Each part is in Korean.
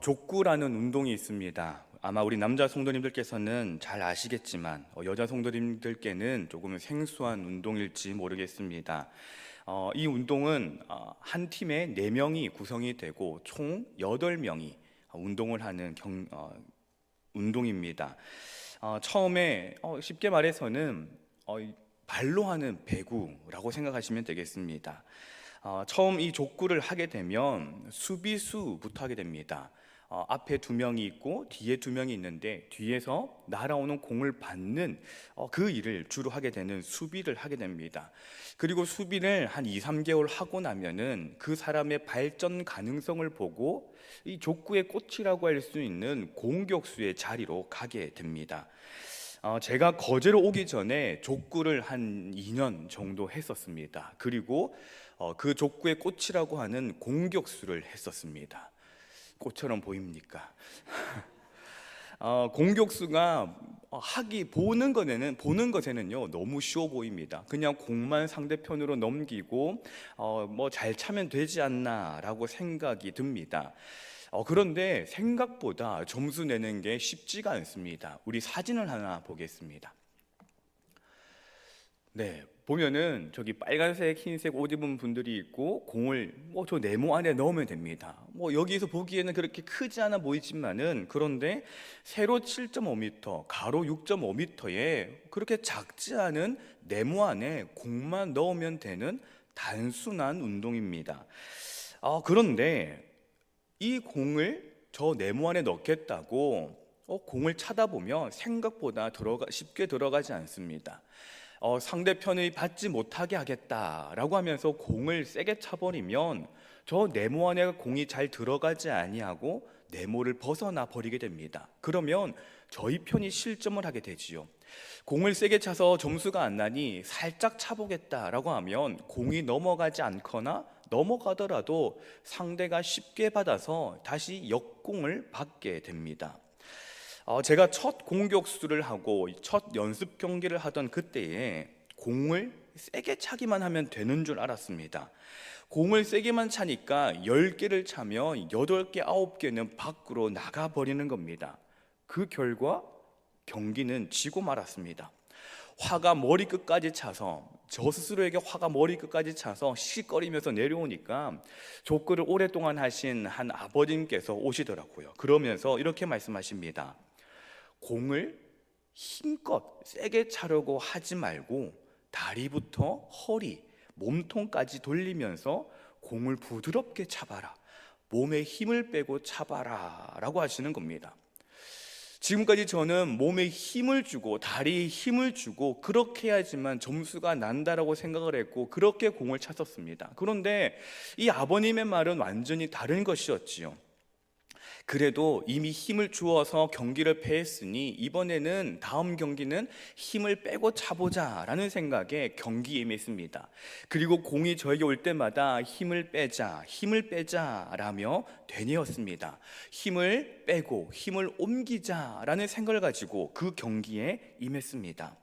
족구라는 운동이 있습니다. 아마 우리 남자 성도님들께서는 잘 아시겠지만 여자 성도님들께는 조금 생소한 운동일지 모르겠습니다. 이 운동은 한 팀에 4명이 구성이 되고 총 8명이 운동을 하는 운동입니다. 처음에 쉽게 말해서는 발로 하는 배구라고 생각하시면 되겠습니다. 처음 이 족구를 하게 되면 수비수부터 하게 됩니다. 앞에 2명이 있고 뒤에 2명이 있는데 뒤에서 날아오는 공을 받는 그 일을 주로 하게 되는 수비를 하게 됩니다. 그리고 수비를 한 2, 3개월 하고 나면은 그 사람의 발전 가능성을 보고 이 족구의 꽃이라고 할 수 있는 공격수의 자리로 가게 됩니다. 제가 거제로 오기 전에 족구를 한 2년 정도 했었습니다. 그리고 그 족구의 꽃이라고 하는 공격수를 했었습니다. 꽃처럼 보입니까? 공격수가 보는 것에는요 너무 쉬워 보입니다. 그냥 공만 상대편으로 넘기고 뭐 잘 차면 되지 않나라고 생각이 듭니다. 그런데 생각보다 점수 내는 게 쉽지가 않습니다. 우리 사진을 하나 보겠습니다. 네, 보면은 저기 빨간색, 흰색 옷 입은 분들이 있고 공을 저 네모 안에 넣으면 됩니다. 여기서 보기에는 그렇게 크지 않아 보이지만은 그런데 세로 7.5m, 가로 6.5m에 그렇게 작지 않은 네모 안에 공만 넣으면 되는 단순한 운동입니다. 그런데 이 공을 저 네모 안에 넣겠다고 공을 차다 보면 생각보다 쉽게 들어가지 않습니다. 상대편이 받지 못하게 하겠다라고 하면서 공을 세게 차버리면 저 네모 안에 공이 잘 들어가지 아니하고 네모를 벗어나 버리게 됩니다. 그러면 저희 편이 실점을 하게 되지요. 공을 세게 차서 점수가 안 나니 살짝 차보겠다라고 하면 공이 넘어가지 않거나 넘어가더라도 상대가 쉽게 받아서 다시 역공을 받게 됩니다. 제가 첫 공격수를 하고 첫 연습 경기를 하던 그때에 공을 세게 차기만 하면 되는 줄 알았습니다. 공을 세게만 차니까 10개를 차면 8개, 9개는 밖으로 나가버리는 겁니다. 그 결과 경기는 지고 말았습니다. 화가 머리끝까지 차서 저 스스로에게 화가 머리끝까지 차서 씩거리면서 내려오니까 족구를 오랫동안 하신 한 아버님께서 오시더라고요. 그러면서 이렇게 말씀하십니다. 공을 힘껏 세게 차려고 하지 말고 다리부터 허리, 몸통까지 돌리면서 공을 부드럽게 차봐라. 몸에 힘을 빼고 차봐라 라고 하시는 겁니다. 지금까지 저는 몸에 힘을 주고 다리에 힘을 주고 그렇게 해야지만 점수가 난다라고 생각을 했고 그렇게 공을 찼었습니다. 그런데 이 아버님의 말은 완전히 다른 것이었지요. 그래도 이미 힘을 주어서 경기를 패했으니 이번에는 다음 경기는 힘을 빼고 차보자 라는 생각에 경기에 임했습니다. 그리고 공이 저에게 올 때마다 힘을 빼자 라며 되뇌었습니다. 힘을 빼고 힘을 옮기자 라는 생각을 가지고 그 경기에 임했습니다.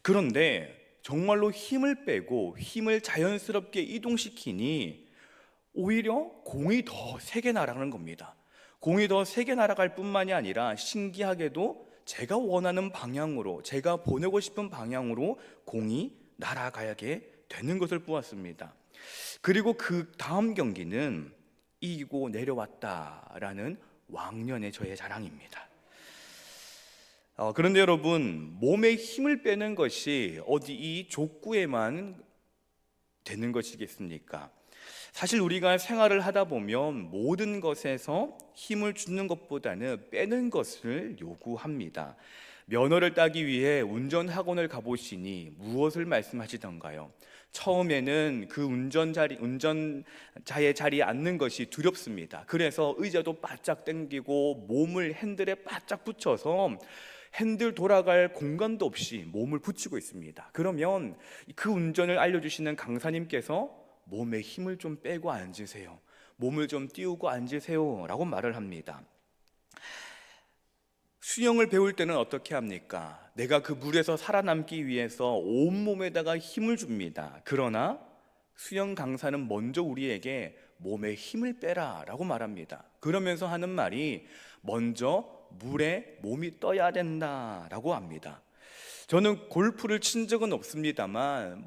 그런데 정말로 힘을 빼고 힘을 자연스럽게 이동시키니 오히려 공이 더 세게 날아가는 겁니다. 공이 더 세게 날아갈 뿐만이 아니라 신기하게도 제가 원하는 방향으로, 제가 보내고 싶은 방향으로 공이 날아가게 되는 것을 보았습니다. 그리고 그 다음 경기는 이기고 내려왔다라는 왕년의 저의 자랑입니다. 그런데 여러분, 몸에 힘을 빼는 것이 어디 이 족구에만 되는 것이겠습니까? 사실 우리가 생활을 하다 보면 모든 것에서 힘을 주는 것보다는 빼는 것을 요구합니다. 면허를 따기 위해 운전학원을 가보시니 무엇을 말씀하시던가요? 처음에는 그 운전자의 자리에 앉는 것이 두렵습니다. 그래서 의자도 바짝 당기고 몸을 핸들에 바짝 붙여서 핸들 돌아갈 공간도 없이 몸을 붙이고 있습니다. 그러면 그 운전을 알려주시는 강사님께서 몸에 힘을 좀 빼고 앉으세요. 몸을 좀 띄우고 앉으세요 라고 말을 합니다. 수영을 배울 때는 어떻게 합니까? 내가 그 물에서 살아남기 위해서 온몸에다가 힘을 줍니다. 그러나 수영 강사는 먼저 우리에게 몸에 힘을 빼라라고 말합니다. 그러면서 하는 말이 먼저 물에 몸이 떠야 된다라고 합니다. 저는 골프를 친 적은 없습니다만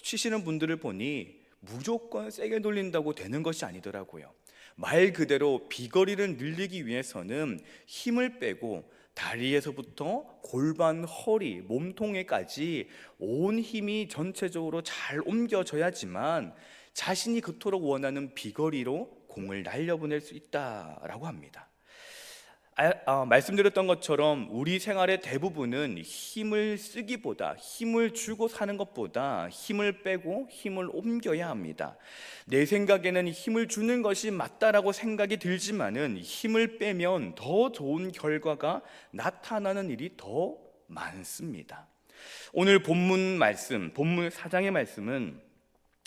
치시는 분들을 보니 무조건 세게 돌린다고 되는 것이 아니더라고요. 말 그대로 비거리를 늘리기 위해서는 힘을 빼고 다리에서부터 골반, 허리, 몸통에까지 온 힘이 전체적으로 잘 옮겨져야지만 자신이 그토록 원하는 비거리로 공을 날려보낼 수 있다라고 합니다. 말씀드렸던 것처럼 우리 생활의 대부분은 힘을 쓰기보다, 힘을 주고 사는 것보다 힘을 빼고 힘을 옮겨야 합니다. 내 생각에는 힘을 주는 것이 맞다라고 생각이 들지만은 힘을 빼면 더 좋은 결과가 나타나는 일이 더 많습니다. 오늘 본문 4장의 말씀은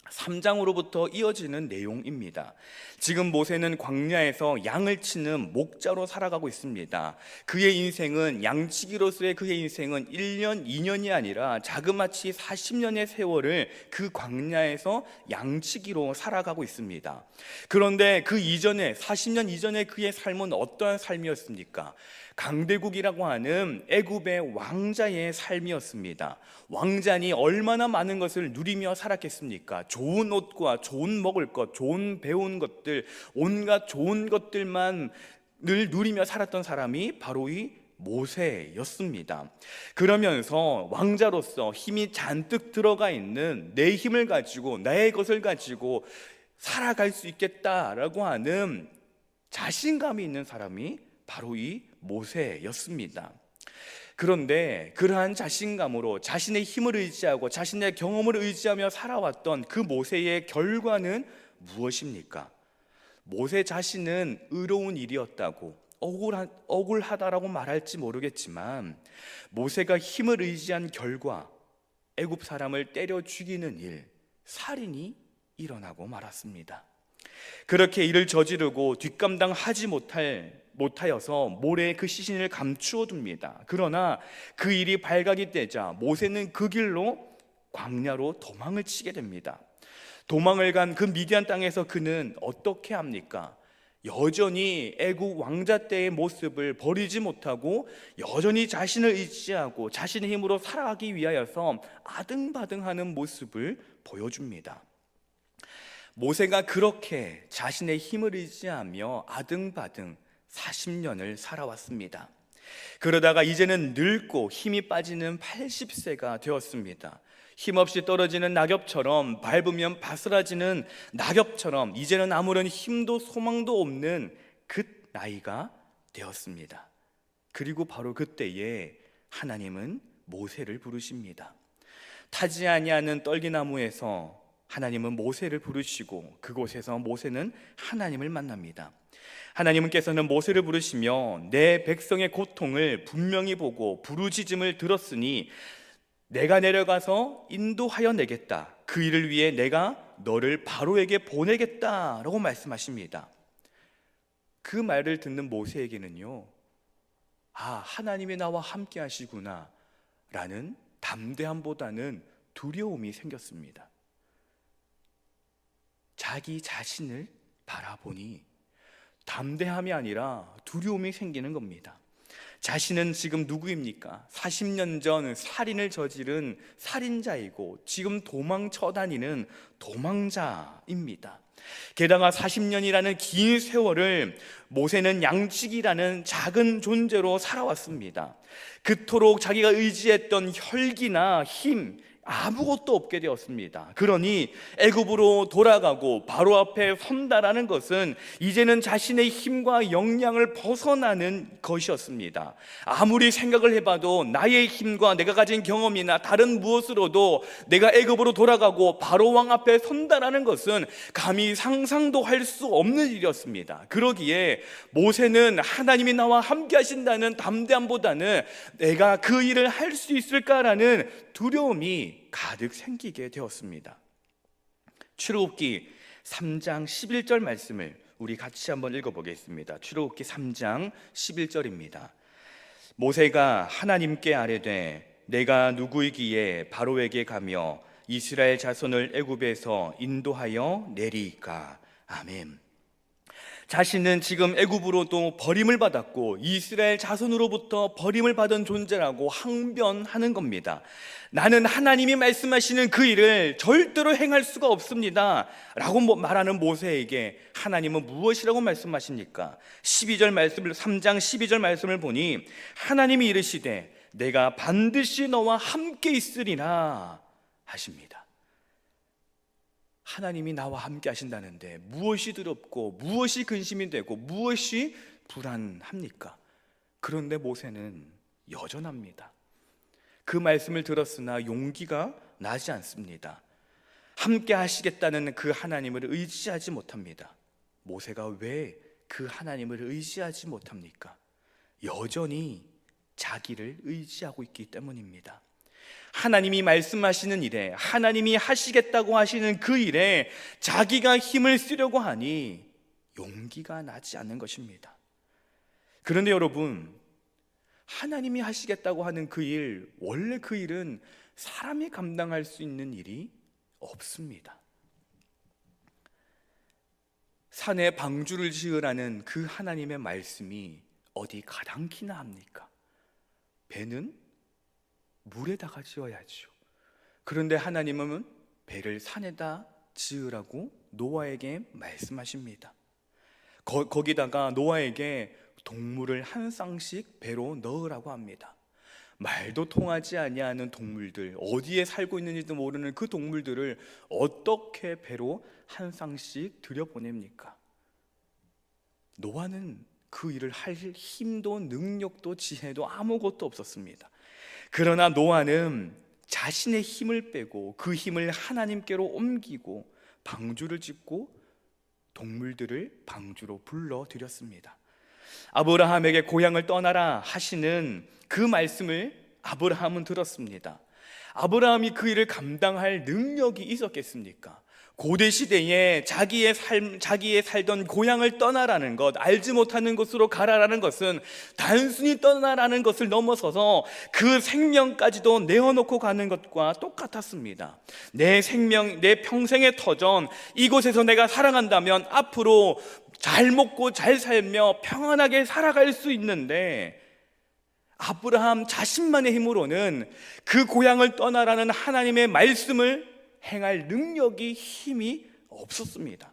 3장으로부터 이어지는 내용입니다. 지금 모세는 광야에서 양을 치는 목자로 살아가고 있습니다. 그의 인생은 양치기로서의 그의 인생은 1년, 2년이 아니라 자그마치 40년의 세월을 그 광야에서 양치기로 살아가고 있습니다. 그런데 그 이전에 40년 이전에 그의 삶은 어떠한 삶이었습니까? 강대국이라고 하는 애굽의 왕자의 삶이었습니다. 왕자니 얼마나 많은 것을 누리며 살았겠습니까? 좋은 옷과 좋은 먹을 것, 좋은 배운 것들, 온갖 좋은 것들만 늘 누리며 살았던 사람이 바로 이 모세였습니다. 그러면서 왕자로서 힘이 잔뜩 들어가 있는 내 힘을 가지고 나의 것을 가지고 살아갈 수 있겠다라고 하는 자신감이 있는 사람이 바로 이 모세였습니다. 그런데 그러한 자신감으로 자신의 힘을 의지하고 자신의 경험을 의지하며 살아왔던 그 모세의 결과는 무엇입니까? 모세 자신은 의로운 일이었다고 억울하다라고 말할지 모르겠지만 모세가 힘을 의지한 결과 애굽 사람을 때려 죽이는 일, 살인이 일어나고 말았습니다. 그렇게 일을 저지르고 뒷감당하지 못하여서 모래에 그 시신을 감추어 둡니다. 그러나 그 일이 발각이 되자 모세는 그 길로 광야로 도망을 치게 됩니다. 도망을 간 그 미디안 땅에서 그는 어떻게 합니까? 여전히 애국 왕자 때의 모습을 버리지 못하고 여전히 자신을 의지하고 자신의 힘으로 살아가기 위하여서 아등바등하는 모습을 보여줍니다. 모세가 그렇게 자신의 힘을 의지하며 아등바등 40년을 살아왔습니다. 그러다가 이제는 늙고 힘이 빠지는 80세가 되었습니다. 힘없이 떨어지는 낙엽처럼, 밟으면 바스라지는 낙엽처럼 이제는 아무런 힘도 소망도 없는 그 나이가 되었습니다. 그리고 바로 그때에 하나님은 모세를 부르십니다. 타지 아니하는 떨기나무에서 하나님은 모세를 부르시고 그곳에서 모세는 하나님을 만납니다. 하나님께서는 모세를 부르시며 내 백성의 고통을 분명히 보고 부르짖음을 들었으니 내가 내려가서 인도하여 내겠다. 그 일을 위해 내가 너를 바로에게 보내겠다라고 말씀하십니다. 그 말을 듣는 모세에게는요, 하나님이 나와 함께 하시구나 라는 담대함보다는 두려움이 생겼습니다. 자기 자신을 바라보니 담대함이 아니라 두려움이 생기는 겁니다. 자신은 지금 누구입니까? 40년 전 살인을 저지른 살인자이고 지금 도망쳐 다니는 도망자입니다. 게다가 40년이라는 긴 세월을 모세는 양치기라는 작은 존재로 살아왔습니다. 그토록 자기가 의지했던 혈기나 힘, 아무것도 없게 되었습니다. 그러니 애굽으로 돌아가고 바로 앞에 선다라는 것은 이제는 자신의 힘과 역량을 벗어나는 것이었습니다. 아무리 생각을 해봐도 나의 힘과 내가 가진 경험이나 다른 무엇으로도 내가 애굽으로 돌아가고 바로 왕 앞에 선다라는 것은 감히 상상도 할 수 없는 일이었습니다. 그러기에 모세는 하나님이 나와 함께 하신다는 담대함보다는 내가 그 일을 할 수 있을까라는 두려움이 가득 생기게 되었습니다. 출애굽기 3장 11절 말씀을 우리 같이 한번 읽어보겠습니다. 출애굽기 3장 11절입니다. 모세가 하나님께 아뢰되 내가 누구이기에 바로에게 가며 이스라엘 자손을 애굽에서 인도하여 내리이까? 아멘. 자신은 지금 애굽으로도 버림을 받았고 이스라엘 자손으로부터 버림을 받은 존재라고 항변하는 겁니다. 나는 하나님이 말씀하시는 그 일을 절대로 행할 수가 없습니다 라고 말하는 모세에게 하나님은 무엇이라고 말씀하십니까? 12절 말씀을 3장 12절 말씀을 보니 하나님이 이르시되 내가 반드시 너와 함께 있으리라 하십니다. 하나님이 나와 함께 하신다는데 무엇이 두렵고 무엇이 근심이 되고 무엇이 불안합니까? 그런데 모세는 여전합니다. 그 말씀을 들었으나 용기가 나지 않습니다. 함께 하시겠다는 그 하나님을 의지하지 못합니다. 모세가 왜 그 하나님을 의지하지 못합니까? 여전히 자기를 의지하고 있기 때문입니다. 하나님이 말씀하시는 일에, 하나님이 하시겠다고 하시는 그 일에 자기가 힘을 쓰려고 하니 용기가 나지 않는 것입니다. 그런데 여러분, 하나님이 하시겠다고 하는 그 일, 원래 그 일은 사람이 감당할 수 있는 일이 없습니다. 산에 방주를 지으라는 그 하나님의 말씀이 어디 가당키나 합니까? 배는 물에다가 지어야죠. 그런데 하나님은 배를 산에다 지으라고 노아에게 말씀하십니다. 거기다가 노아에게 동물을 한 쌍씩 배로 넣으라고 합니다. 말도 통하지 아니하는 동물들, 어디에 살고 있는지도 모르는 그 동물들을 어떻게 배로 한 쌍씩 들여보냅니까? 노아는 그 일을 할 힘도 능력도 지혜도 아무것도 없었습니다. 그러나 노아는 자신의 힘을 빼고 그 힘을 하나님께로 옮기고 방주를 짓고 동물들을 방주로 불러들였습니다. 아브라함에게 고향을 떠나라 하시는 그 말씀을 아브라함은 들었습니다. 아브라함이 그 일을 감당할 능력이 있었겠습니까? 고대 시대에 자기의 살던 고향을 떠나라는 것, 알지 못하는 곳으로 가라라는 것은 단순히 떠나라는 것을 넘어서서 그 생명까지도 내어놓고 가는 것과 똑같았습니다. 내 평생의 터전, 이곳에서 내가 살아간다면 앞으로 잘 먹고 잘 살며 평안하게 살아갈 수 있는데, 아브라함 자신만의 힘으로는 그 고향을 떠나라는 하나님의 말씀을 행할 능력이, 힘이 없었습니다.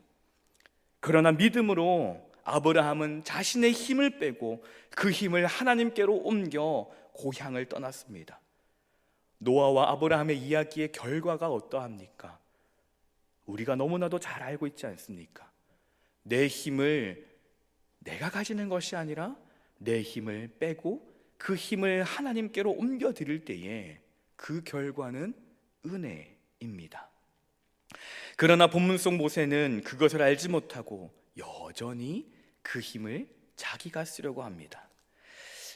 그러나 믿음으로 아브라함은 자신의 힘을 빼고 그 힘을 하나님께로 옮겨 고향을 떠났습니다. 노아와 아브라함의 이야기의 결과가 어떠합니까? 우리가 너무나도 잘 알고 있지 않습니까? 내 힘을 내가 가지는 것이 아니라 내 힘을 빼고 그 힘을 하나님께로 옮겨 드릴 때에 그 결과는 은혜입니다. 그러나 본문 속 모세는 그것을 알지 못하고 여전히 그 힘을 자기가 쓰려고 합니다.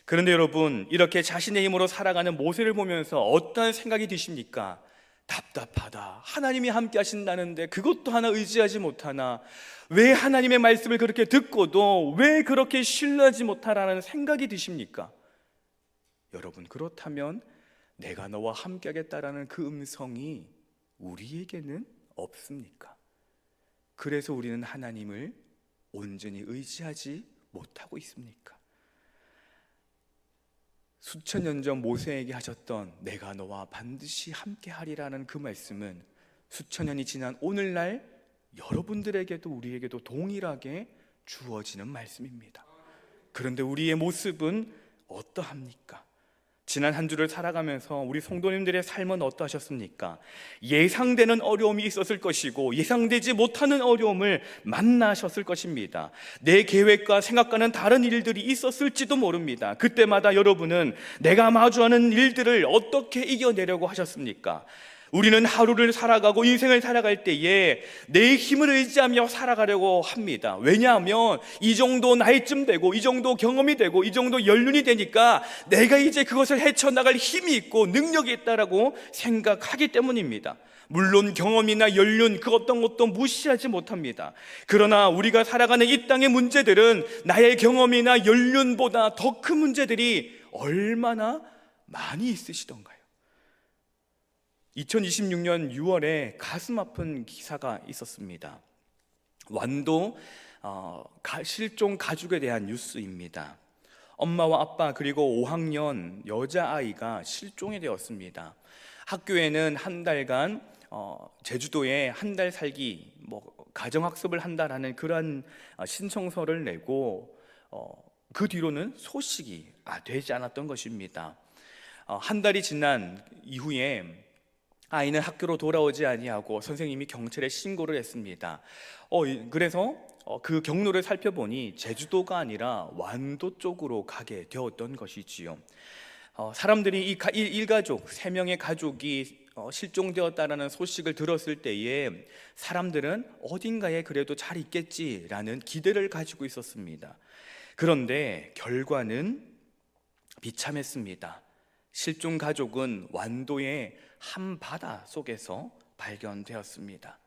그런데 여러분, 이렇게 자신의 힘으로 살아가는 모세를 보면서 어떤 생각이 드십니까? 답답하다. 하나님이 함께 하신다는데 그것도 하나 의지하지 못하나? 왜 하나님의 말씀을 그렇게 듣고도 왜 그렇게 신뢰하지 못하라는 생각이 드십니까? 여러분, 그렇다면 내가 너와 함께 하겠다라는 그 음성이 우리에게는 없습니까? 그래서 우리는 하나님을 온전히 의지하지 못하고 있습니까? 수천 년 전 모세에게 하셨던 내가 너와 반드시 함께 하리라는 그 말씀은 수천 년이 지난 오늘날 여러분들에게도 우리에게도 동일하게 주어지는 말씀입니다. 그런데 우리의 모습은 어떠합니까? 지난 한 주를 살아가면서 우리 성도님들의 삶은 어떠하셨습니까? 예상되는 어려움이 있었을 것이고 예상되지 못하는 어려움을 만나셨을 것입니다. 내 계획과 생각과는 다른 일들이 있었을지도 모릅니다. 그때마다 여러분은 내가 마주하는 일들을 어떻게 이겨내려고 하셨습니까? 우리는 하루를 살아가고 인생을 살아갈 때에 내 힘을 의지하며 살아가려고 합니다. 왜냐하면 이 정도 나이쯤 되고 이 정도 경험이 되고 이 정도 연륜이 되니까 내가 이제 그것을 헤쳐나갈 힘이 있고 능력이 있다라고 생각하기 때문입니다. 물론 경험이나 연륜 그 어떤 것도 무시하지 못합니다. 그러나 우리가 살아가는 이 땅의 문제들은 나의 경험이나 연륜보다 더 큰 문제들이 얼마나 많이 있으시던가요? 2026년 6월에 가슴 아픈 기사가 있었습니다. 완도 실종 가족에 대한 뉴스입니다. 엄마와 아빠 그리고 5학년 여자아이가 실종이 되었습니다. 학교에는 한 달간 제주도에 한 달 살기 가정학습을 한다라는 그러한 신청서를 내고 그 뒤로는 소식이 되지 않았던 것입니다. 한 달이 지난 이후에 아이는 학교로 돌아오지 아니하고 선생님이 경찰에 신고를 했습니다. 그래서 그 경로를 살펴보니 제주도가 아니라 완도 쪽으로 가게 되었던 것이지요. 사람들이 이 일가족 3명의 가족이 실종되었다라는 소식을 들었을 때에 사람들은 어딘가에 그래도 잘 있겠지라는 기대를 가지고 있었습니다. 그런데 결과는 비참했습니다. 실종 가족은 완도의 한 바다 속에서 발견되었습니다.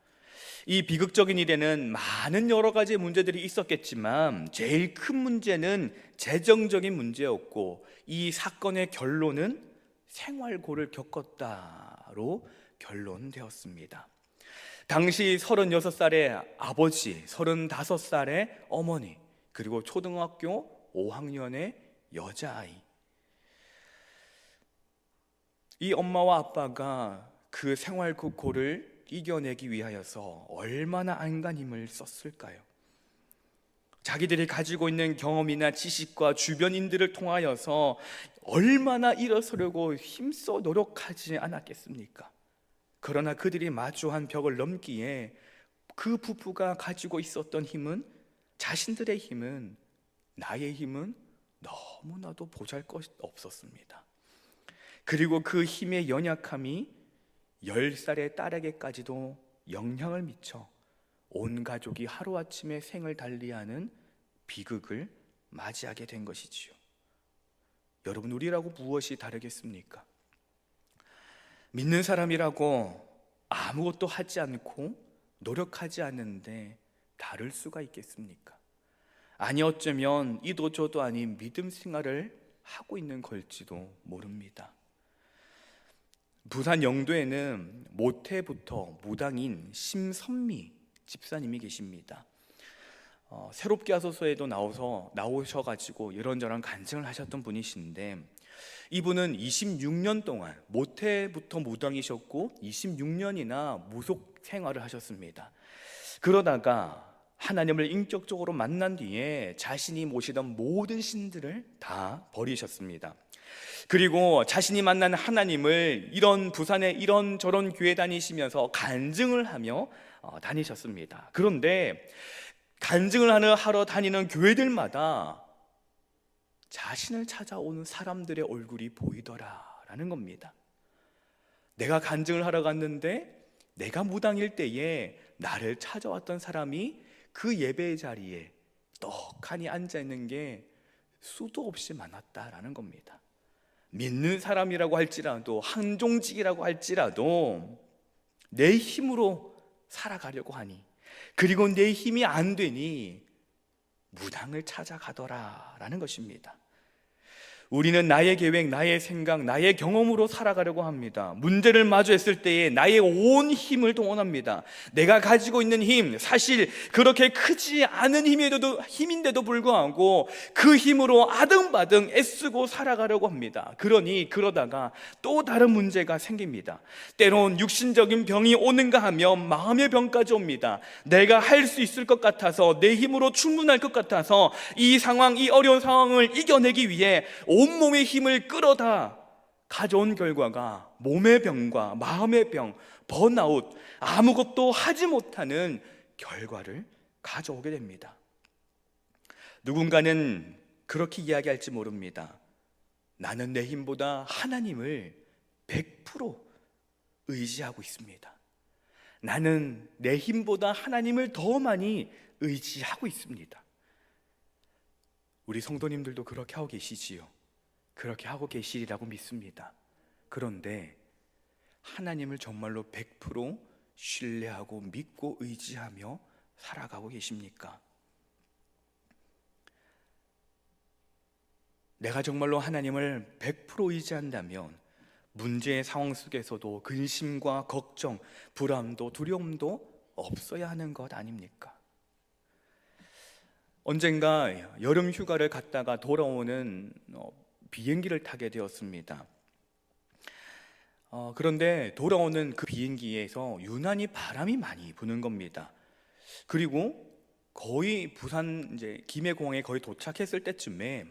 이 비극적인 일에는 많은 여러 가지 문제들이 있었겠지만 제일 큰 문제는 재정적인 문제였고, 이 사건의 결론은 생활고를 겪었다로 결론되었습니다. 당시 36살의 아버지, 35살의 어머니, 그리고 초등학교 5학년의 여자아이, 이 엄마와 아빠가 그 생활고를 이겨내기 위하여서 얼마나 안간힘을 썼을까요? 자기들이 가지고 있는 경험이나 지식과 주변인들을 통하여서 얼마나 일어서려고 힘써 노력하지 않았겠습니까? 그러나 그들이 마주한 벽을 넘기에 그 부부가 가지고 있었던 힘은, 자신들의 힘은, 나의 힘은 너무나도 보잘것없었습니다. 그리고 그 힘의 연약함이 10살의 딸에게까지도 영향을 미쳐 온 가족이 하루아침에 생을 달리하는 비극을 맞이하게 된 것이지요. 여러분, 우리라고 무엇이 다르겠습니까? 믿는 사람이라고 아무것도 하지 않고 노력하지 않는데 다를 수가 있겠습니까? 아니, 어쩌면 이도 저도 아닌 믿음 생활을 하고 있는 걸지도 모릅니다. 부산 영도에는 모태부터 무당인 심선미 집사님이 계십니다. 새롭게 하소서에도 나오셔가지고 이런저런 간증을 하셨던 분이신데, 이분은 26년 동안 모태부터 무당이셨고 26년이나 무속 생활을 하셨습니다. 그러다가 하나님을 인격적으로 만난 뒤에 자신이 모시던 모든 신들을 다 버리셨습니다. 그리고 자신이 만난 하나님을 이런 부산에 이런저런 교회 다니시면서 간증을 하며 다니셨습니다. 그런데 간증을 하러 다니는 교회들마다 자신을 찾아오는 사람들의 얼굴이 보이더라라는 겁니다. 내가 간증을 하러 갔는데 내가 무당일 때에 나를 찾아왔던 사람이 그 예배의 자리에 떡하니 앉아있는 게 수도 없이 많았다라는 겁니다. 믿는 사람이라고 할지라도, 한종직이라고 할지라도 내 힘으로 살아가려고 하니, 그리고 내 힘이 안 되니 무당을 찾아가더라라는 것입니다. 우리는 나의 계획, 나의 생각, 나의 경험으로 살아가려고 합니다. 문제를 마주했을 때에 나의 온 힘을 동원합니다. 내가 가지고 있는 힘, 사실 그렇게 크지 않은 힘인데도 불구하고 그 힘으로 아등바등 애쓰고 살아가려고 합니다. 그러다가 또 다른 문제가 생깁니다. 때론 육신적인 병이 오는가 하면 마음의 병까지 옵니다. 내가 할 수 있을 것 같아서, 내 힘으로 충분할 것 같아서 이 어려운 상황을 이겨내기 위해 온몸의 힘을 끌어다 가져온 결과가 몸의 병과 마음의 병, 번아웃, 아무것도 하지 못하는 결과를 가져오게 됩니다. 누군가는 그렇게 이야기할지 모릅니다. 나는 내 힘보다 하나님을 100% 의지하고 있습니다. 나는 내 힘보다 하나님을 더 많이 의지하고 있습니다. 우리 성도님들도 그렇게 하고 계시지요. 그렇게 하고 계시리라고 믿습니다. 그런데 하나님을 정말로 100% 신뢰하고 믿고 의지하며 살아가고 계십니까? 내가 정말로 하나님을 100% 의지한다면 문제의 상황 속에서도 근심과 걱정, 불안도 두려움도 없어야 하는 것 아닙니까? 언젠가 여름 휴가를 갔다가 돌아오는 비행기를 타게 되었습니다. 그런데 돌아오는 그 비행기에서 유난히 바람이 많이 부는 겁니다. 그리고 거의 부산 이제 김해공항에 거의 도착했을 때쯤에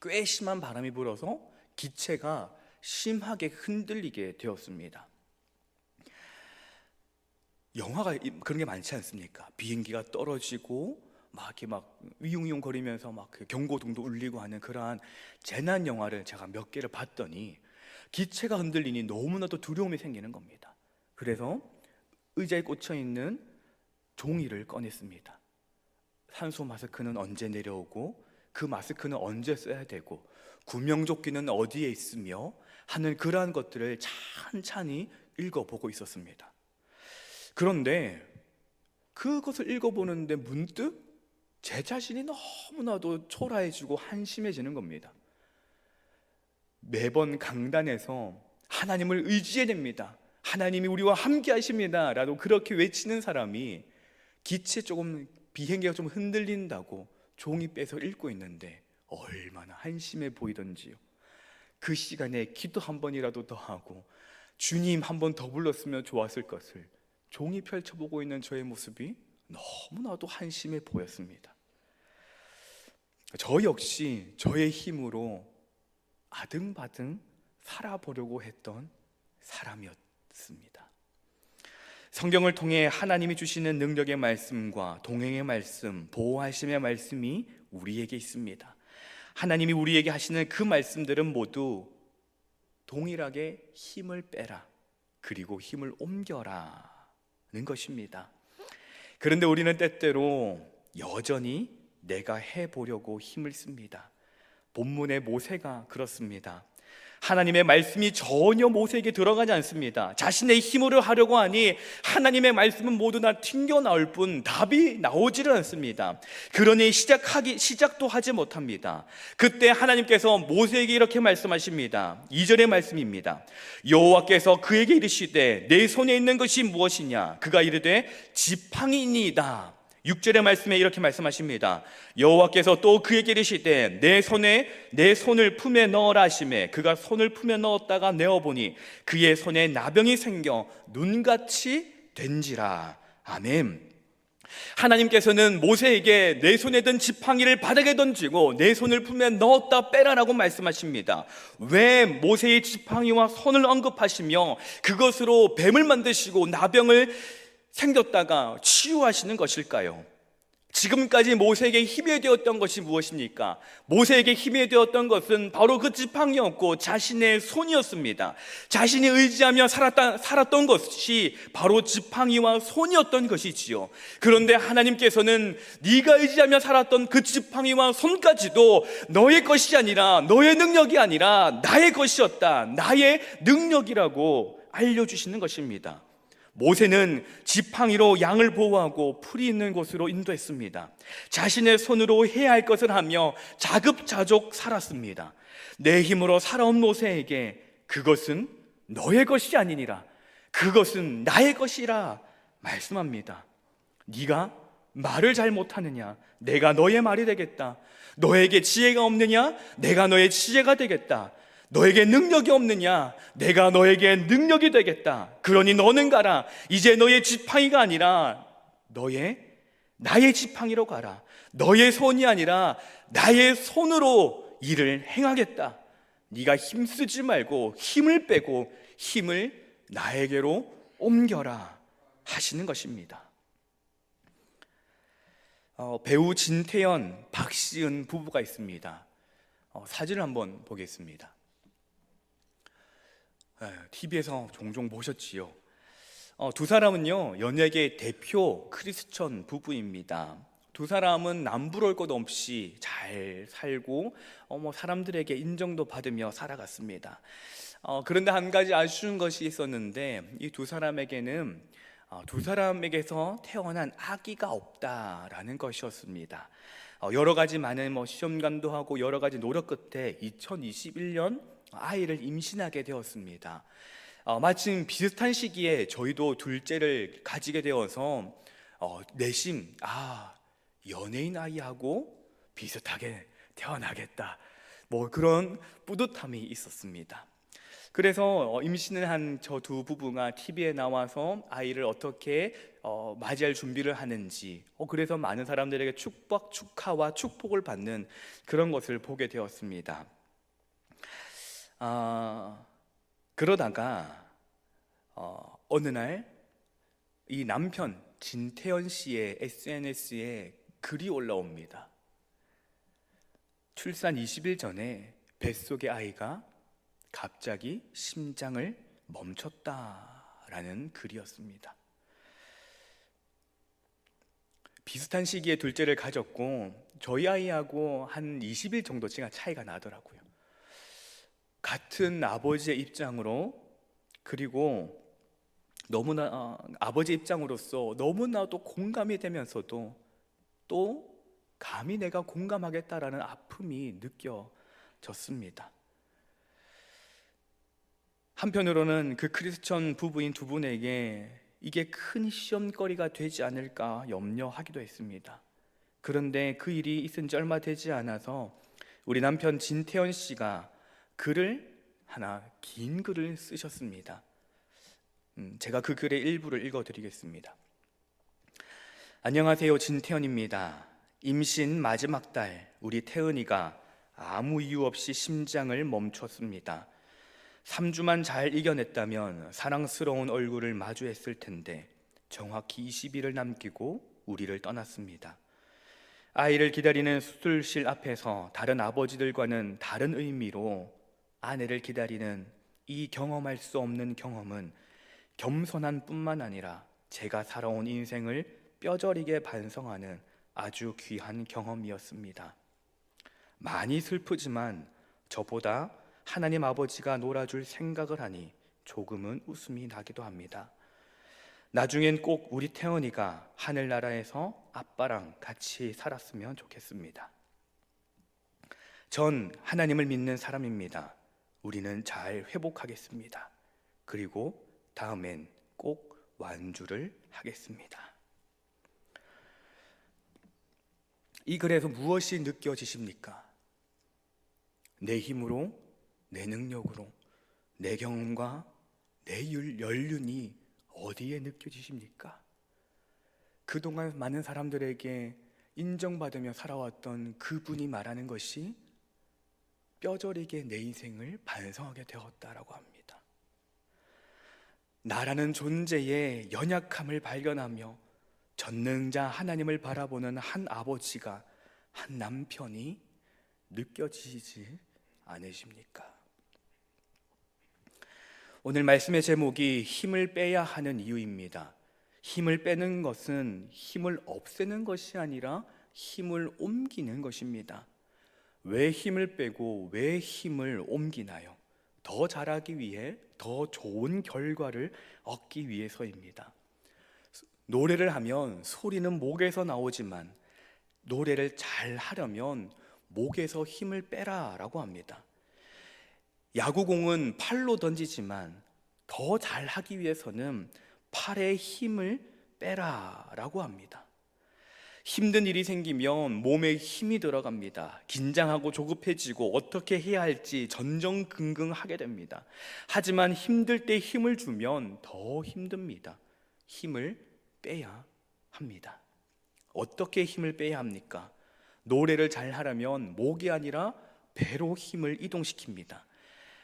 꽤 심한 바람이 불어서 기체가 심하게 흔들리게 되었습니다. 영화가 그런 게 많지 않습니까? 비행기가 떨어지고 막 이렇게 막 위웅위웅 거리면서 막 그 경고등도 울리고 하는 그러한 재난 영화를 제가 몇 개를 봤더니 기체가 흔들리니 너무나도 두려움이 생기는 겁니다. 그래서 의자에 꽂혀 있는 종이를 꺼냈습니다. 산소 마스크는 언제 내려오고 그 마스크는 언제 써야 되고 구명조끼는 어디에 있으며 하는 그러한 것들을 찬찬히 읽어보고 있었습니다. 그런데 그것을 읽어보는데 문득 제 자신이 너무나도 초라해지고 한심해지는 겁니다. 매번 강단에서 하나님을 의지해야 됩니다, 하나님이 우리와 함께 하십니다 라고 그렇게 외치는 사람이 기체 조금 비행기가 좀 흔들린다고 종이 빼서 읽고 있는데 얼마나 한심해 보이던지요. 그 시간에 기도 한 번이라도 더 하고 주님 한 번 더 불렀으면 좋았을 것을 종이 펼쳐보고 있는 저의 모습이 너무나도 한심해 보였습니다. 저 역시 저의 힘으로 아등바등 살아보려고 했던 사람이었습니다. 성경을 통해 하나님이 주시는 능력의 말씀과 동행의 말씀, 보호하심의 말씀이 우리에게 있습니다. 하나님이 우리에게 하시는 그 말씀들은 모두 동일하게 힘을 빼라, 그리고 힘을 옮겨라 는 것입니다. 그런데 우리는 때때로 여전히 내가 해보려고 힘을 씁니다. 본문의 모세가 그렇습니다. 하나님의 말씀이 전혀 모세에게 들어가지 않습니다. 자신의 힘으로 하려고 하니 하나님의 말씀은 모두 다 튕겨 나올 뿐 답이 나오지를 않습니다. 그러니 시작도 하지 못합니다. 그때 하나님께서 모세에게 이렇게 말씀하십니다. 2절의 말씀입니다. 여호와께서 그에게 이르시되 내 손에 있는 것이 무엇이냐? 그가 이르되 지팡이니이다. 6절의 말씀에 이렇게 말씀하십니다. 여호와께서 또 그에게 이르시되 내 손을 품에 넣어라 하시매 그가 손을 품에 넣었다가 내어보니 그의 손에 나병이 생겨 눈같이 된지라. 아멘. 하나님께서는 모세에게 내 손에 든 지팡이를 바닥에 던지고 내 손을 품에 넣었다 빼라라고 말씀하십니다. 왜 모세의 지팡이와 손을 언급하시며 그것으로 뱀을 만드시고 나병을 생겼다가 치유하시는 것일까요? 지금까지 모세에게 힘이 되었던 것이 무엇입니까? 모세에게 힘이 되었던 것은 바로 그 지팡이였고 자신의 손이었습니다. 자신이 의지하며 살았던 것이 바로 지팡이와 손이었던 것이지요. 그런데 하나님께서는 네가 의지하며 살았던 그 지팡이와 손까지도 너의 것이 아니라, 너의 능력이 아니라 나의 것이었다, 나의 능력이라고 알려주시는 것입니다. 모세는 지팡이로 양을 보호하고 풀이 있는 곳으로 인도했습니다. 자신의 손으로 해야 할 것을 하며 자급자족 살았습니다. 내 힘으로 살아온 모세에게 그것은 너의 것이 아니니라, 그것은 나의 것이라 말씀합니다. 네가 말을 잘 못하느냐? 내가 너의 말이 되겠다. 너에게 지혜가 없느냐? 내가 너의 지혜가 되겠다. 너에게 능력이 없느냐? 내가 너에게 능력이 되겠다. 그러니 너는 가라. 이제 너의 지팡이가 아니라 나의 지팡이로 가라. 너의 손이 아니라 나의 손으로 일을 행하겠다. 네가 힘쓰지 말고 힘을 빼고 힘을 나에게로 옮겨라 하시는 것입니다. 배우 진태현, 박시은 부부가 있습니다. 사진을 한번 보겠습니다. TV에서 종종 보셨지요. 두 사람은요, 연예계 대표 크리스천 부부입니다. 두 사람은 남부러울 것 없이 잘 살고 사람들에게 인정도 받으며 살아갔습니다. 그런데 한 가지 아쉬운 것이 있었는데 이 두 사람에게는 두 사람에게서 태어난 아기가 없다라는 것이었습니다. 여러 가지 많은 시험관도 하고 여러 가지 노력 끝에 2021년 아이를 임신하게 되었습니다. 마침 비슷한 시기에 저희도 둘째를 가지게 되어서 내심 연예인 아이하고 비슷하게 태어나겠다, 뭐 그런 뿌듯함이 있었습니다. 그래서 임신을 한 저 두 부부가 TV에 나와서 아이를 어떻게 맞이할 준비를 하는지, 그래서 많은 사람들에게 축하와 축복을 받는 그런 것을 보게 되었습니다. 그러다가 어느 날 이 남편 진태현 씨의 SNS에 글이 올라옵니다. 출산 20일 전에 뱃속의 아이가 갑자기 심장을 멈췄다라는 글이었습니다. 비슷한 시기에 둘째를 가졌고 저희 아이하고 한 20일 정도치가 차이가 나더라고요. 같은 아버지의 입장으로, 그리고 너무나 아버지 입장으로서 너무나도 공감이 되면서도 또 감히 내가 공감하겠다라는 아픔이 느껴졌습니다. 한편으로는 그 크리스천 부부인 두 분에게 이게 큰 시험거리가 되지 않을까 염려하기도 했습니다. 그런데 그 일이 있은 지 얼마 되지 않아서 우리 남편 진태현 씨가 긴 글을 쓰셨습니다. 제가 그 글의 일부를 읽어드리겠습니다. 안녕하세요, 진태현입니다. 임신 마지막 달 우리 태은이가 아무 이유 없이 심장을 멈췄습니다. 3주만 잘 이겨냈다면 사랑스러운 얼굴을 마주했을 텐데 정확히 20일을 남기고 우리를 떠났습니다. 아이를 기다리는 수술실 앞에서 다른 아버지들과는 다른 의미로 아내를 기다리는 이 경험할 수 없는 경험은 겸손한 뿐만 아니라 제가 살아온 인생을 뼈저리게 반성하는 아주 귀한 경험이었습니다. 많이 슬프지만 저보다 하나님 아버지가 놀아줄 생각을 하니 조금은 웃음이 나기도 합니다. 나중엔 꼭 우리 태연이가 하늘나라에서 아빠랑 같이 살았으면 좋겠습니다. 전 하나님을 믿는 사람입니다. 우리는 잘 회복하겠습니다. 그리고 다음엔 꼭 완주를 하겠습니다. 이 글에서 무엇이 느껴지십니까? 내 힘으로, 내 능력으로, 내 경험과 내 연륜이 어디에 느껴지십니까? 그동안 많은 사람들에게 인정받으며 살아왔던 그분이 말하는 것이 뼈저리게 내 인생을 반성하게 되었다라고 합니다. 나라는 존재의 연약함을 발견하며 전능자 하나님을 바라보는 한 아버지가, 한 남편이 느껴지지 않으십니까? 오늘 말씀의 제목이 힘을 빼야 하는 이유입니다. 힘을 빼는 것은 힘을 없애는 것이 아니라 힘을 옮기는 것입니다. 왜 힘을 빼고 왜 힘을 옮기나요? 더 잘하기 위해, 더 좋은 결과를 얻기 위해서입니다. 노래를 하면 소리는 목에서 나오지만 노래를 잘 하려면 목에서 힘을 빼라라고 합니다. 야구공은 팔로 던지지만 더 잘하기 위해서는 팔에 힘을 빼라라고 합니다. 힘든 일이 생기면 몸에 힘이 들어갑니다. 긴장하고 조급해지고 어떻게 해야 할지 전전긍긍하게 됩니다. 하지만 힘들 때 힘을 주면 더 힘듭니다. 힘을 빼야 합니다. 어떻게 힘을 빼야 합니까? 노래를 잘 하려면 목이 아니라 배로 힘을 이동시킵니다.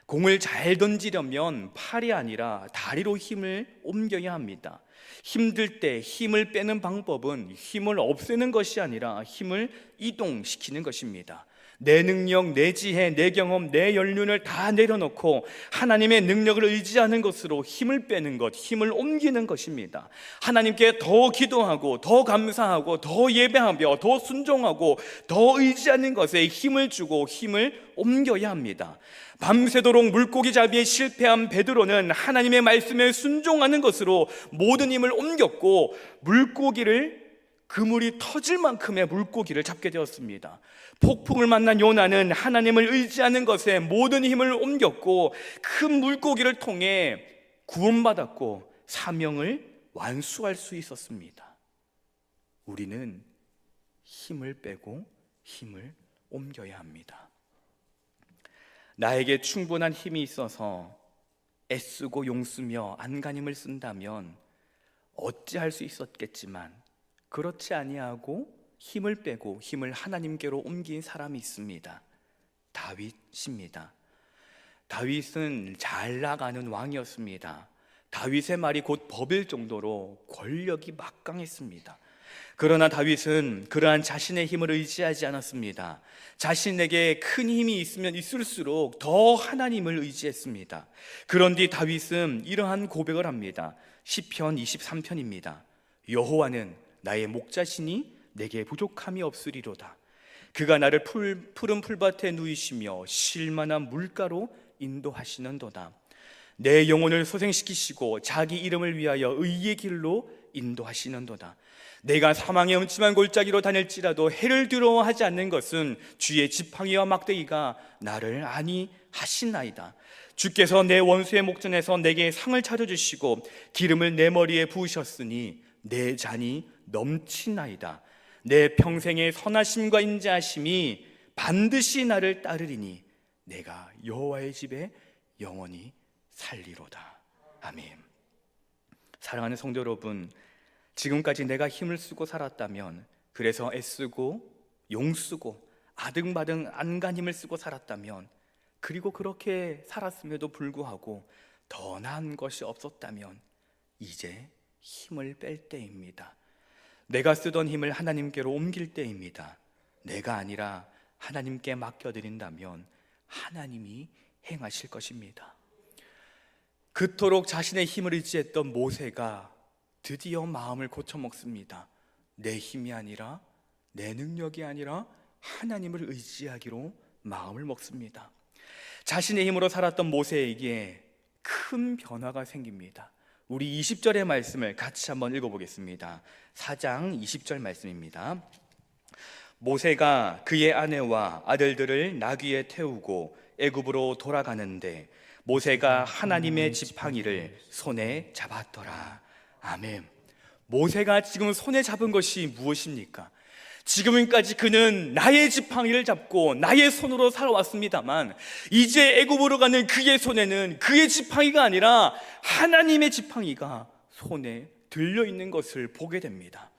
공을 잘 던지려면 팔이 아니라 다리로 힘을 옮겨야 합니다. 힘들 때 힘을 빼는 방법은 힘을 없애는 것이 아니라 힘을 이동시키는 것입니다. 내 능력, 내 지혜, 내 경험, 내 연륜을 다 내려놓고 하나님의 능력을 의지하는 것으로 힘을 빼는 것, 힘을 옮기는 것입니다. 하나님께 더 기도하고 더 감사하고 더 예배하며 더 순종하고 더 의지하는 것에 힘을 주고 힘을 옮겨야 합니다. 밤새도록 물고기 잡기에 실패한 베드로는 하나님의 말씀에 순종하는 것으로 모든 힘을 옮겼고 물고기를, 그물이 터질 만큼의 물고기를 잡게 되었습니다. 폭풍을 만난 요나는 하나님을 의지하는 것에 모든 힘을 옮겼고 큰 물고기를 통해 구원받았고 사명을 완수할 수 있었습니다. 우리는 힘을 빼고 힘을 옮겨야 합니다. 나에게 충분한 힘이 있어서 애쓰고 용쓰며 안간힘을 쓴다면 어찌할 수 있었겠지만 그렇지 아니하고 힘을 빼고 힘을 하나님께로 옮긴 사람이 있습니다. 다윗입니다. 다윗은 잘 나가는 왕이었습니다. 다윗의 말이 곧 법일 정도로 권력이 막강했습니다. 그러나 다윗은 그러한 자신의 힘을 의지하지 않았습니다. 자신에게 큰 힘이 있으면 있을수록 더 하나님을 의지했습니다. 그런데 다윗은 이러한 고백을 합니다. 시편 23편입니다. 여호와는 나의 목자시니 내게 부족함이 없으리로다. 그가 나를 푸른 풀밭에 누이시며 쉴만한 물가로 인도하시는도다. 내 영혼을 소생시키시고 자기 이름을 위하여 의의 길로 인도하시는도다. 내가 사망의 음침한 골짜기로 다닐지라도 해를 두려워하지 않는 것은 주의 지팡이와 막대기가 나를 안위 하시나이다. 주께서 내 원수의 목전에서 내게 상을 차려주시고 기름을 내 머리에 부으셨으니 내 잔이 넘치나이다. 내 평생의 선하심과 인자하심이 반드시 나를 따르리니 내가 여호와의 집에 영원히 살리로다. 아멘. 사랑하는 성도 여러분, 지금까지 내가 힘을 쓰고 살았다면, 그래서 애쓰고 용쓰고 아등바등 안간힘을 쓰고 살았다면, 그리고 그렇게 살았음에도 불구하고 더 나은 것이 없었다면 이제 힘을 뺄 때입니다. 내가 쓰던 힘을 하나님께로 옮길 때입니다. 내가 아니라 하나님께 맡겨드린다면 하나님이 행하실 것입니다. 그토록 자신의 힘을 의지했던 모세가 드디어 마음을 고쳐먹습니다. 내 힘이 아니라, 내 능력이 아니라 하나님을 의지하기로 마음을 먹습니다. 자신의 힘으로 살았던 모세에게 큰 변화가 생깁니다. 우리 20절의 말씀을 같이 한번 읽어보겠습니다. 4장 20절 말씀입니다. 모세가 그의 아내와 아들들을 나귀에 태우고 애굽으로 돌아가는데 모세가 하나님의 지팡이를 손에 잡았더라. 아멘. 모세가 지금 손에 잡은 것이 무엇입니까? 지금까지 그는 나의 지팡이를 잡고 나의 손으로 살아왔습니다만 이제 애굽으로 가는 그의 손에는 그의 지팡이가 아니라 하나님의 지팡이가 손에 들려있는 것을 보게 됩니다.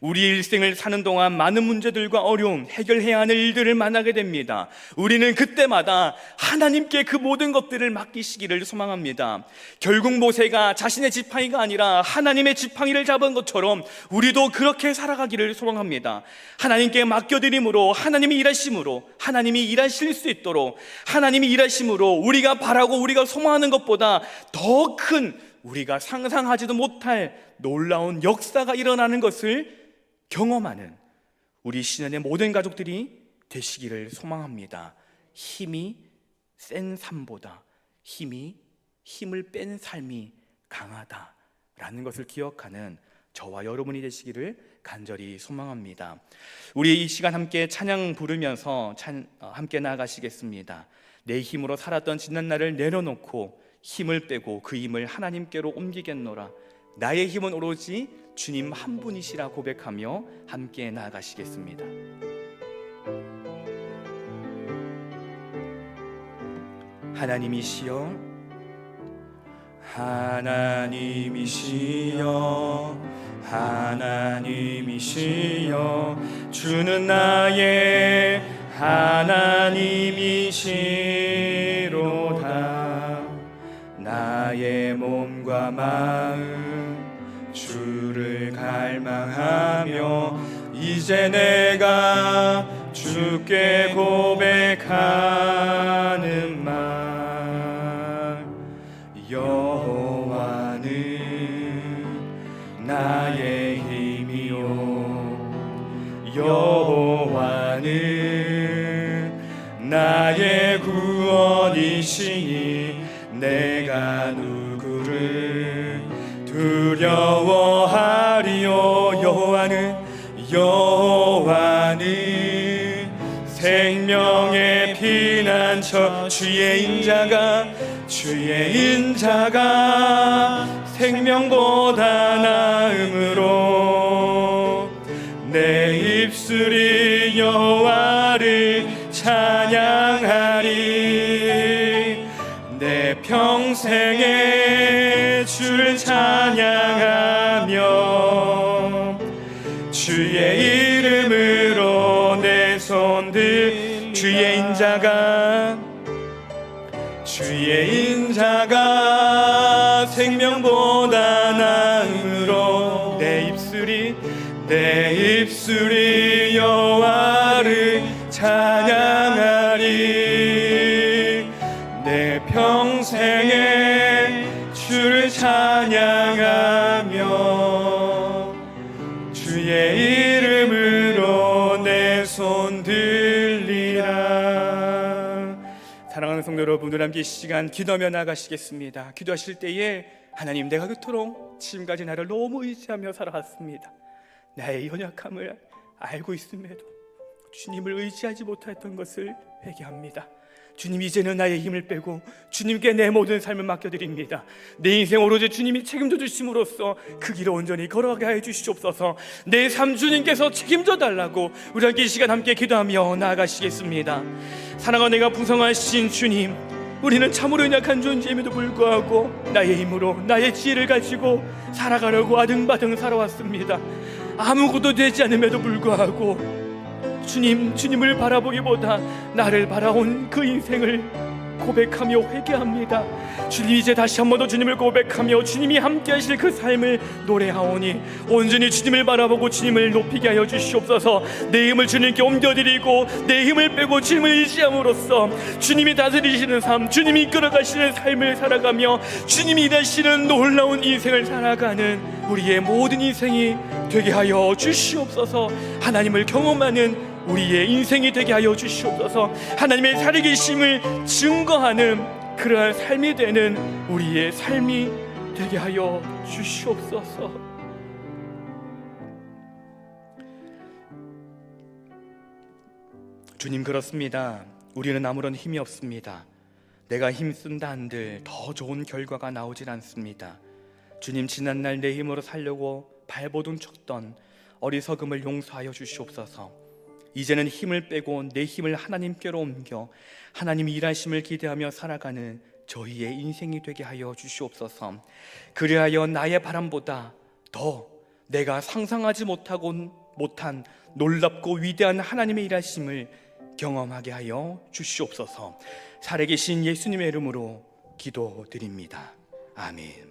우리 일생을 사는 동안 많은 문제들과 어려움, 해결해야 하는 일들을 만나게 됩니다. 우리는 그때마다 하나님께 그 모든 것들을 맡기시기를 소망합니다. 결국 모세가 자신의 지팡이가 아니라 하나님의 지팡이를 잡은 것처럼 우리도 그렇게 살아가기를 소망합니다. 하나님께 맡겨드림으로, 하나님이 일하심으로, 하나님이 일하실 수 있도록, 하나님이 일하심으로 우리가 바라고 우리가 소망하는 것보다 더 큰, 우리가 상상하지도 못할 놀라운 역사가 일어나는 것을 경험하는 우리 신앙의 모든 가족들이 되시기를 소망합니다. 힘이 센 삶보다 힘을 뺀 삶이 강하다라는 것을 기억하는 저와 여러분이 되시기를 간절히 소망합니다. 우리 이 시간 함께 찬양 부르면서 함께 나아가시겠습니다. 내 힘으로 살았던 지난 날을 내려놓고 힘을 빼고 그 힘을 하나님께로 옮기겠노라. 나의 힘은 오로지 주님 한 분이시라 고백하며 함께 나아가시겠습니다. 하나님이시여, 하나님이시여, 하나님이시여, 주는 나의 하나님이시로다. 나의 몸과 마음 주를 갈망하며 이제 내가 주께 고백하는 말, 여호와는 나의 힘이요, 여호와는 나의 구원이시니 내가 누구를 두려워하리요. 여호와는 생명의 피난처, 주의 인자가 생명보다 나음으로 내 입술 입술이 여호와를 찬양하리. 내 평생에 주를 찬양하며 주의 이름으로 내 손들 주의 인자가 생명보다 나음으로 내 입술이 여호와를 찬양하리. 내 평생에 주를 찬양하며 주의 이름으로 내 손 들리라. 사랑하는 성도 여러분, 함께 이 시간 기도하며 나가시겠습니다. 기도하실 때에 하나님, 내가 그토록 지금까지 나를 너무 의지하며 살아왔습니다. 나의 연약함을 알고 있음에도 주님을 의지하지 못했던 것을 회개합니다. 주님, 이제는 나의 힘을 빼고 주님께 내 모든 삶을 맡겨드립니다. 내 인생 오로지 주님이 책임져 주심으로써 그 길을 온전히 걸어가게 하여 주시옵소서. 내 삶 주님께서 책임져 달라고 우리 함께 이 시간 함께 기도하며 나아가시겠습니다. 사랑과 내가 풍성하신 주님, 우리는 참으로 연약한 존재임에도 불구하고 나의 힘으로 나의 지혜를 가지고 살아가려고 아등바등 살아왔습니다. 아무것도 되지 않음에도 불구하고 주님을 바라보기보다 나를 바라온 그 인생을 고백하며 회개합니다. 주님, 이제 다시 한 번 더 주님을 고백하며 주님이 함께 하실 그 삶을 노래하오니 온전히 주님을 바라보고 주님을 높이게 하여 주시옵소서. 내 힘을 주님께 옮겨드리고 내 힘을 빼고 주님을 의지함으로써 주님이 다스리시는 삶, 주님이 이끌어가시는 삶을 살아가며 주님이 일하시는 놀라운 인생을 살아가는 우리의 모든 인생이 되게 하여 주시옵소서. 하나님을 경험하는 우리의 인생이 되게 하여 주시옵소서. 하나님의 살아계심을 증거하는 그러한 삶이 되는 우리의 삶이 되게 하여 주시옵소서. 주님, 그렇습니다. 우리는 아무런 힘이 없습니다. 내가 힘쓴다 한들 더 좋은 결과가 나오질 않습니다. 주님, 지난날 내 힘으로 살려고 발버둥 쳤던 어리석음을 용서하여 주시옵소서. 이제는 힘을 빼고 내 힘을 하나님께로 옮겨 하나님이 일하심을 기대하며 살아가는 저희의 인생이 되게 하여 주시옵소서. 그리하여 나의 바람보다 더 내가 상상하지 못한 놀랍고 위대한 하나님의 일하심을 경험하게 하여 주시옵소서. 살아계신 예수님의 이름으로 기도드립니다. 아멘.